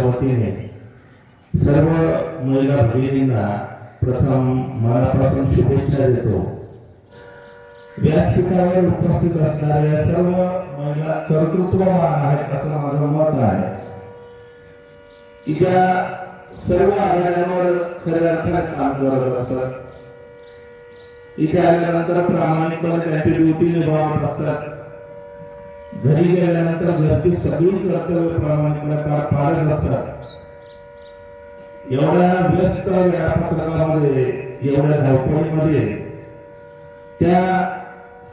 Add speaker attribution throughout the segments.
Speaker 1: समाजाच्या वतीने सर्व महिला भगिनींना प्रथम मनापासून शुभेच्छा देतो। व्यासपीठावर उपस्थित असणाऱ्या सर्व महिला कर्तृत्ववान आहेत असं माझं मत आहे की ज्या सर्व आघाड्यांवर खऱ्या अर्थाने काम करत असतात, इथे आल्यानंतर प्रामाणिकपणे त्यांची ड्युटी निभावत असतात, घरी गेल्यानंतर घरची सगळी कर्तव्य प्रामाणिकपणे पार पाडत असतात। एवढ्या व्यस्त वेळापत्रकामध्ये, एवढ्या धावपळीमध्ये त्या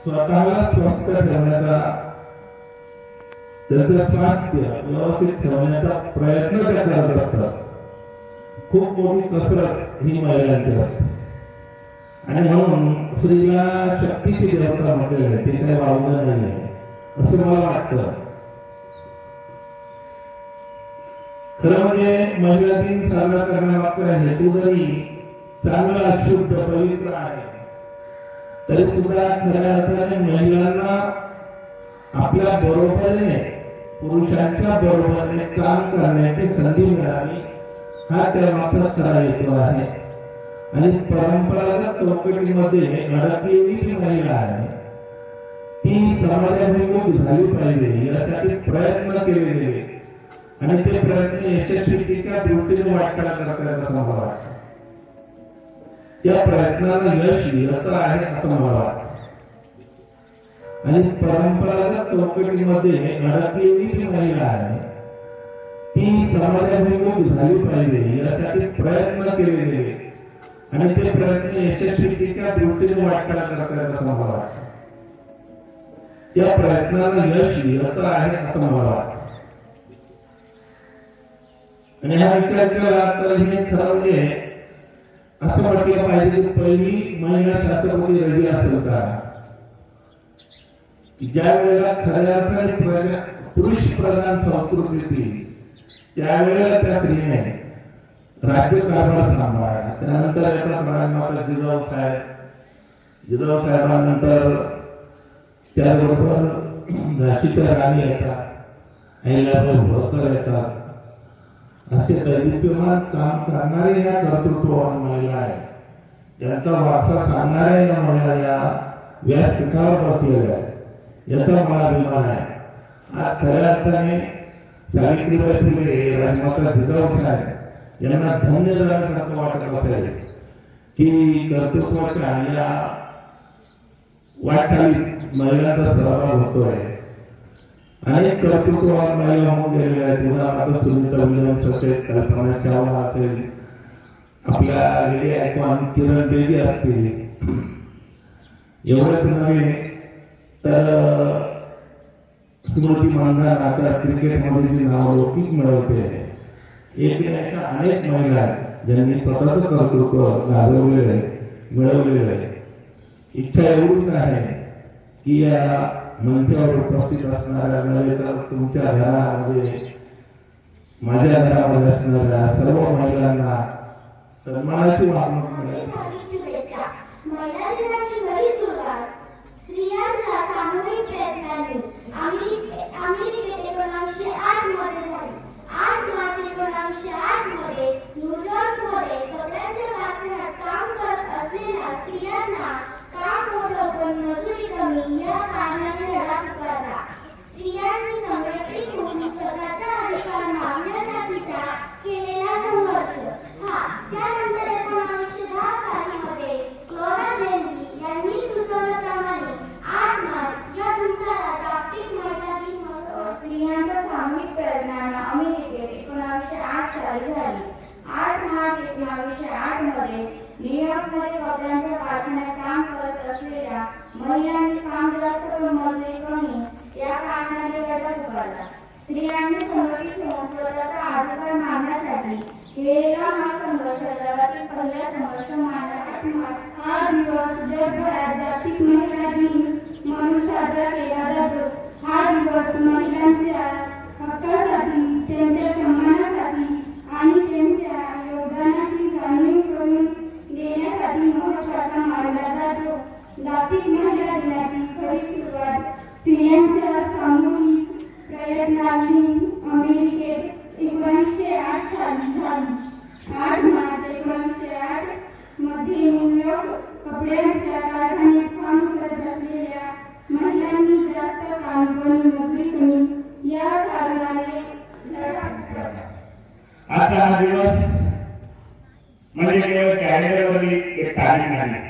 Speaker 1: स्वतःला स्वस्थ ठेवण्याचा, त्याचं स्वास्थ्य व्यवस्थित ठेवण्याचा प्रयत्न त्या करत असतात। खूप मोठी कसरत ही महिलांची असते आणि म्हणून स्त्रीला शक्तीची देवता म्हटलेली आहे, ते काही वावलं नाही असं मला वाटतं। खरं म्हणजे महिला दिन साजरा करण्यामागचा हेतू जरी चांगला, शुद्ध, पवित्र आहे तरी सुद्धा खऱ्या अर्थाने महिलांना आपल्या बरोबरीने, पुरुषांच्या बरोबरीने काम करण्याची संधी मिळावी हा त्यामागचा खरा हेतू आहे। आणि परंपरागत चौकटीमध्ये अडकलेली जी महिला आहे ती समाजाभिमुख झाली पाहिजे यासाठी प्रयत्न केले गेले आणि ते प्रयत्न यशस्वीतेच्या दृष्टीने वाटचाल करतात असं मला वाटतं। त्या प्रयत्नाला यश येत आहे असं मला वाटतं। आणि परंपरागत चौकटीमध्ये अडकलेली जी महिला आहे ती समाजाभिमुख झाली पाहिजे यासाठी प्रयत्न केले गेले आणि ते प्रयत्न यशस्वीतेच्या दृष्टीने वाटचाल करतात असं मला वाटतं। त्या प्रयत्नाला यश येत आहे असं मला वाटतं। आणि हा विचार केला तर हे ठरवले असं म्हटलं पाहिजे की पहिली महिला शास्त्रपती रजी असेल का? ज्या वेळेला खऱ्या अर्थाने पुरुष प्रधान संस्कृती त्यावेळेला त्या स्त्रीने राज्यकारभार सांभाळला। त्यानंतर एका जिजाऊ साहेबांनंतर त्याबरोबर झाशीच्या राणी येतात, अहिल्याबाई होळकर येतात, असे दैदिप्यमान काम करणारे या कर्तृत्ववान महिला आहेत। यांचा वारसा सांगणाऱ्या या महिला या व्यासपीठावर बसलेल्या आहेत, याचा मला अभिमान आहे। आज खऱ्या अर्थाने सावित्रीबाई फुले, राजमाता जिजाऊ साहेब यांना धन्य झाल्यासारखं वाटत असेल की कर्तृत्वाच्या या वाटचालीत महिलांचा सहभाग होतोय। अनेक कर्तृत्ववान महिला होऊन गेलेल्या आहेत। उदाहरणार्थ सुनीता विल्यम्स असेल, कल्पना चावला असेल, आपल्या लेडी आयकॉन किरण बेदी असतील। एवढंच नव्हे तर स्मृती मानधना आता क्रिकेटमध्ये जी नावलौकिक मिळवते, एक अशा अनेक महिला आहेत ज्यांनी स्वतःचं कर्तृत्व गाजवलेलं आहे, मिळवलेलं आहे। इच्छा एवढीच आहे की या मंचावर उपस्थित असणाऱ्या नव्हे तर तुमच्या घरामध्ये, माझ्या घरामध्ये असणाऱ्या सर्व महिलांना सन्मानाची वागणूक मिळेल।
Speaker 2: महिला दिनाची घरी सुरुवात स्त्रियांच्या सामूहिक प्रयत्नांनी अमेरिकेत 1908 मध्ये झाली। 8 मार्च 1908 मध्ये न्यूयॉर्कमध्ये कपड्यांच्या कारखान्यात काम करत असलेल्या स्त्रियांना काम मोठं पण मजुरी कमी या कारणाने लढा पुकारला। स्त्रियांनी संघटित होऊन स्वतःचा अधिकार मागण्यासाठीचा केलेला संघर्ष हा त्यानंतर 1910 साली फ्लोरा बेंजी यांनी सुचवल्याप्रमाणे 8 मार्च या दिवसाला जागतिक महिला दिन म्हणून स्त्रियांच्या सामूहिक प्रयत्नांना अमेरिकेत 1908 साली झाली। 8 मार्च 1908 मध्ये न्यूयॉर्कमध्ये कपड्यांच्या कारखान्यात काम करत असलेल्या महिलांनी काम जास्त पण मजुरी कमी या कारणाने लढा पुकारला। स्त्रियांनी संघटित होऊन स्वतःचा अधिकार मागण्यासाठी केलेला हा संघर्ष जगातील पहिला संघर्ष मानला। 8 मार्च हा दिवस जगभरात जागतिक महिला दिन म्हणून साजरा केला जातो। हा दिवस महिलांच्या हक्कासाठी, त्यांच्या सन्मानासाठी आणि त्यांच्या योगदानाची जाणीव करून देण्यासाठी महत्त्वाचा मानला जातो। जागतिक महिला दिनाची खरी सुरुवात स्त्रियांच्या सामूहिक प्रयत्नांनी अमेरिकेत 1908 साली झाली. 8 मार्च 1908 मध्ये न्यूयॉर्क कपड्यांच्या कारखान्यात काम करत असलेल्या महिलांनी जास्त काम पण नोकरी कमी या कारणाने
Speaker 1: आजचा हा दिवस म्हणजे केवळ कॅलेंडरवरील एक तारीख नाही,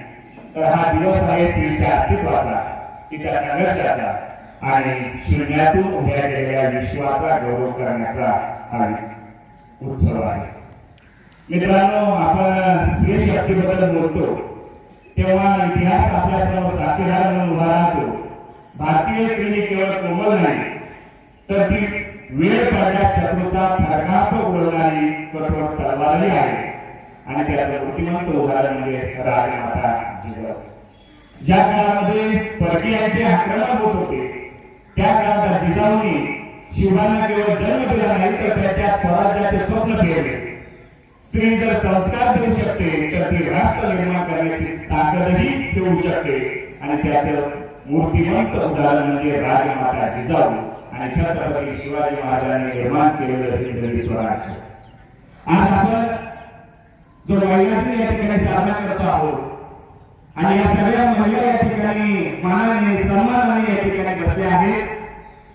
Speaker 1: तर हा दिवस आहे स्त्रीच्या अस्तित्वाचा, तिच्या संघर्षाचा आणि शून्यातून उभ्या केलेल्या विश्वाचा गौरव करण्याचा हा उत्सव आहे. मित्रांनो, आपण स्त्री शक्तीबद्दल बोलतो तेव्हा इतिहास आपल्यासमोर साक्षीदार म्हणून उभा राहतो. भारतीय स्त्री केवळ कोमल नाही, तर ती वेळ पडल्यास शत्रूचा थरकाप उडवणारी कठोर तलवारही आहे. आणि त्याचं मूर्तिमंत उदाहरण म्हणजे राजमाता जिजाऊ. ज्या काळामध्ये परकीयांचे आक्रमण होत होते त्या काळात जिजाऊंनी शिवबांना केवळ जन्म दिला नाही, तर त्याच्या स्वराज्याचे स्वप्न पेरले. स्त्री जर संस्कार देऊ शकते तर ती राष्ट्र निर्माण करण्याची ताकदही ठेवू शकते. आणि त्याचं मूर्तिमंत उदाहरण म्हणजे राजमाता जिजाऊ आणि छत्रपती शिवाजी महाराजांनी निर्माण केलेलं हिंदवी स्वराज्य. आज आपण जो महिला दिन या ठिकाणी साजरा करतो आहोत आणि या सगळ्या महिला या ठिकाणी मानाने सन्मानाने या ठिकाणी बसल्या आहेत.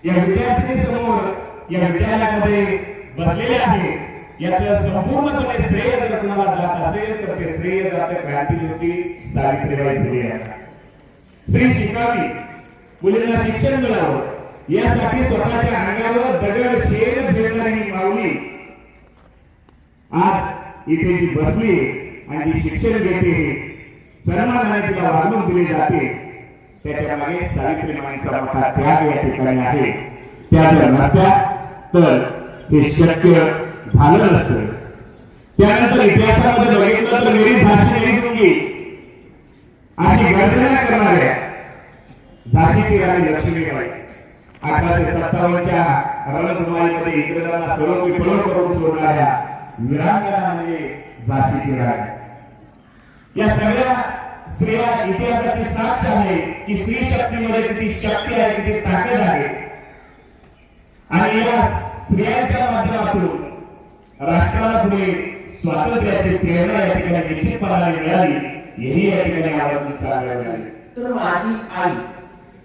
Speaker 1: या विद्यार्थी समोर या विद्यालयामध्ये बसलेल्या आहेत. याचं संपूर्णपणे श्रेय जर कुणाला जात असेल तर ते श्रेय जातं क्रांतीज्योती सावित्रीबाई फुले यांना. स्त्री शिकावी, मुलींना शिक्षण मिळावं यासाठी स्वतःच्या अंगावर दगड शेण झेलणारी माऊली आज इथे जी बसली आणि जी शिक्षण घेते, सन्मानाने तिला वागणूक दिली जाते, त्याच्या मागे सावित्रीबाईंचा मोठा त्याग या ठिकाणी आहे. त्या जर नसत्या तर हे शक्य झालं नसतं. त्यानंतर इतिहासामध्ये बघितलं तर मेरी झाशी नाही दूंगी अशी गर्जना करणाऱ्या झाशीची राणी लक्ष्मीबाई 1857च्या रणधुमाळीमध्ये इंग्रजांना सर्व विफल करून सोडणाऱ्या वीरांगना म्हणजे झाशीची राणी. या सगळ्या स्त्रिया इतिहासाची साक्ष आहे की स्त्री शक्तीमध्ये किती शक्ती आहे, किती ताकद आहे. आणि या स्त्रियांच्या माध्यमातून राष्ट्राला पुढे स्वातंत्र्याची प्रेरणा या ठिकाणी निश्चितपणाने मिळाली. हेही या ठिकाणी आवर्जून सांगावे लागेल.
Speaker 3: तर माझी आई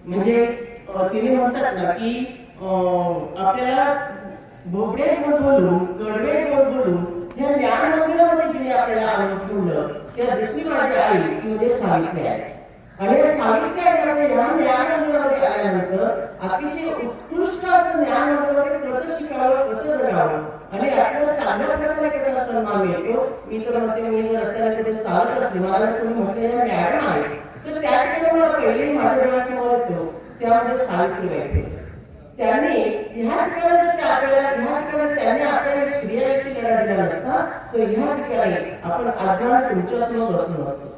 Speaker 3: म्हणजे तिने म्हणतात ना की आपल्याला बोबडे गोड बोलून कडवे गोड बोलून ह्या ज्ञान मंदिरामध्ये जिने आपल्याला आणून ठेवलं, त्या दुसरी माझी आई म्हणजे सावित्री आहे. आणि सावित्री आहे ह्या ज्ञान मंदिरामध्ये आल्यानंतर अतिशय उत्कृष्ट असं ज्ञान मंदिरामध्ये कसं शिकावं, कसं जगावं आणि आपल्याला चांगल्या प्रकारे कसा सन्मान मिळतो. मी तर म्हणते, मी जर रस्त्याला कुठे चालत असते, मला जर कोणी म्हटलं या मॅडम आहे, तर त्या ठिकाणी मला पहिले माझ्या डोळ्यासमोर येतो त्यामध्ये सावित्रीबाई. त्यांनी ह्या ठिकाणी जर त्या आपल्याला ह्या ठिकाणी त्यांनी आपल्याला स्त्रियांशी लढा दिला नसता तर ह्या ठिकाणी आपण आजवर तुमच्या समोर बसलो असतो.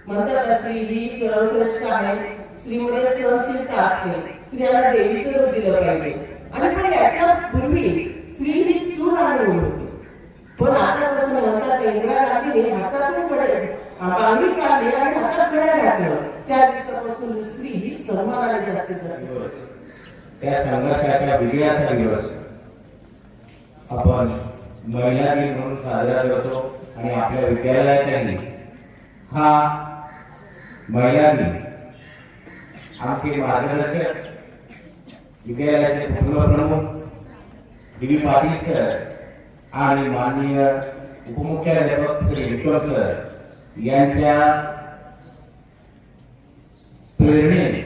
Speaker 3: म्हणतात स्त्री ही सर्वश्रेष्ठ आहे, स्त्रीमध्ये सहनशीलता असते, स्त्रियांना देवीचं रूप दिलं पाहिजे. आणि पण याच्या पूर्वी स्त्री ही चूल आणि मूल होती. पण आता कसं म्हणतात, इंदिरा गांधीने हातातून बांगडी काढली आणि हातात घड्याळ घातलं. त्या दिवसापासून स्त्री ही सन्मानाने जास्तीत जास्त
Speaker 4: त्या संघर्षाच्या विजयाचा दिवस आपण महिला दिन म्हणून साजरा करतो. आणि आपल्या विद्यालयातही हा महिला दिन आमचे मार्गदर्शक विद्यालयाचे उपप्रमुख डी पाटील सर आणि माननीय उपमुख्याध्यापक श्री विक्रम सर यांच्या प्रेरणेने,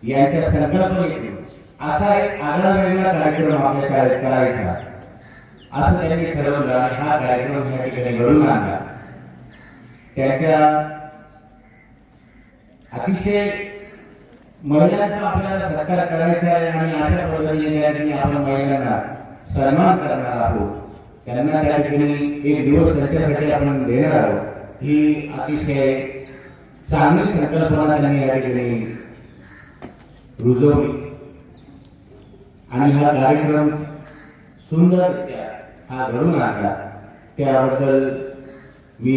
Speaker 4: यांच्या संकल्पनेतून असा एक आगळा वेगळा कार्यक्रम आपल्या शाळेत करायचा असं त्यांनी ठरवलं आणि हा कार्यक्रम या ठिकाणी घडून आणला. त्याच्या अतिशय महिलांचा आपल्याला सत्कार करायचा आहे आणि अशा पद्धतीने या ठिकाणी आपण महिलांना सन्मान करणार आहोत. त्यांना त्या ठिकाणी एक दिवस त्यांच्यासाठी आपण देणार आहोत. ही अतिशय चांगली संकल्पना त्यांनी या ठिकाणी रुजवली आणि हा कार्यक्रम सुंदररित्या हा घडून आणला. त्याबद्दल मी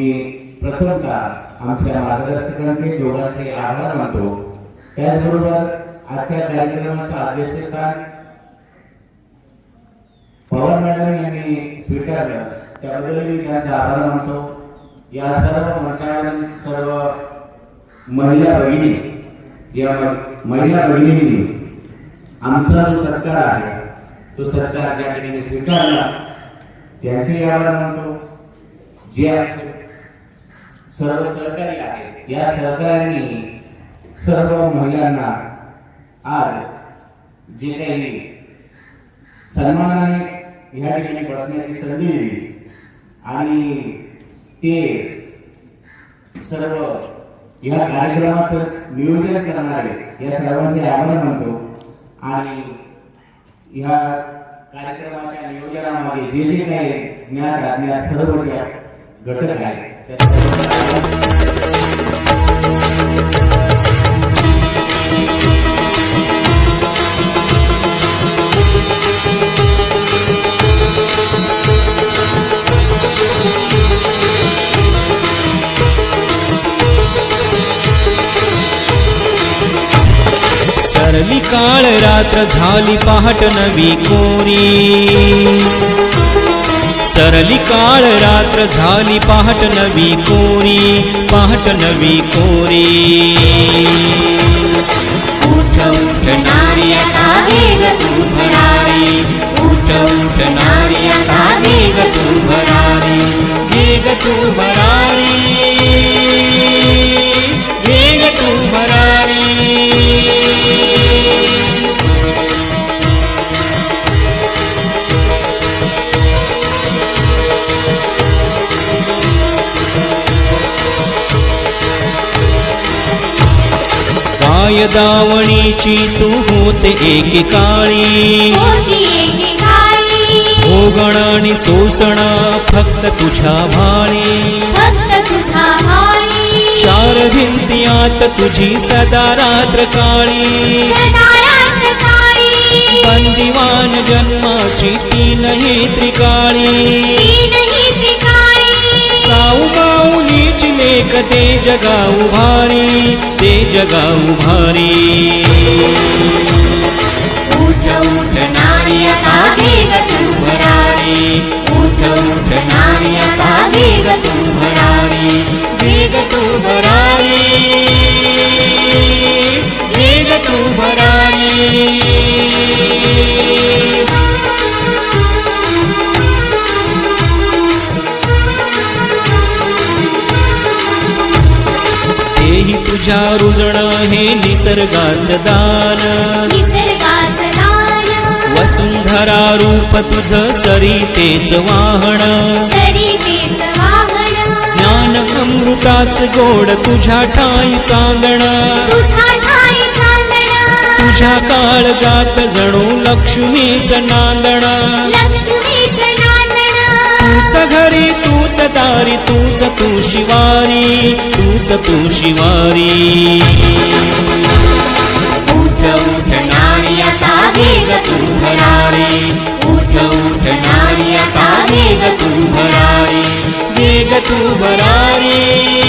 Speaker 4: प्रथमतः आमच्या मार्गदर्शकांचे दोघांचे आभार मानतो. त्याचबरोबर आजच्या कार्यक्रमाचं अध्यक्षस्थान पवार मॅडम यांनी स्वीकारलं त्याबद्दल मी त्यांचा आभार मानतो. या सर्व मंचावरील सर्व महिला भगिनी, या महिला भगिनींनी आमचा जो सरकार आहे तो सरकार त्या ठिकाणी स्वीकारला, त्यांचे आभार मानतो. जे आमचे सर्व सहकारी आहेत या सहकार्यांनी सर्व महिलांना आज जे काही सन्मानाने या ठिकाणी बसण्याची संधी दिली आणि ते सर्व या कार्यक्रमाचं नियोजन करणारे या सर्वांचे आभार मानतो. आणि या कार्यक्रमाच्या नियोजनामध्ये जे जे काही ज्ञात अज्ञात सर्व घटक आहेत
Speaker 5: सरली काळ रात्र झाली पहाट नवी कोरी, सरली काळ रात्र झाली पहाट नवी कोरी, पहाट नवी कोरी. उठ उठ नारी आता वेग तू भरारी, उठ उठ नारी आता वेग तू भरारी, वेग तू भरारी, वेग तू भरारी. काय दावणीची तू होते एकेकाळी, भोगण आणि सोसण फक्त तुझ्या भाळी, चार भिंतीयात तुझी सदा रात्र काळी, बंदिवान जन्माची तीनही त्रिकाळी, साऊ माऊलीची लेख ते जगा उभारी, ते जगा उभारी. उठ उठ नारी आता वेग तू भरारी, उठ उठ नारी आता वेग तू भरारी, वेग तू भरारी, वेग तू भरारी. तेही तुझ्या रुजण हे निसर्गाचं दान, वसुंधरा रूप तुझ सरितेच वाहन, ज्ञान अमृताच गोड तुझ्या ठाई चांदण, तुझ्या काळजात जणू लक्ष्मीच नांदण, तूच घरी तूच दारी तूच तू शिवारी, तूच तू शिवारी. उठ उठ नारी आता वेग तू भरारी, उठ उठ नारी आता वेग तू भरारी, वेग तू भरारी.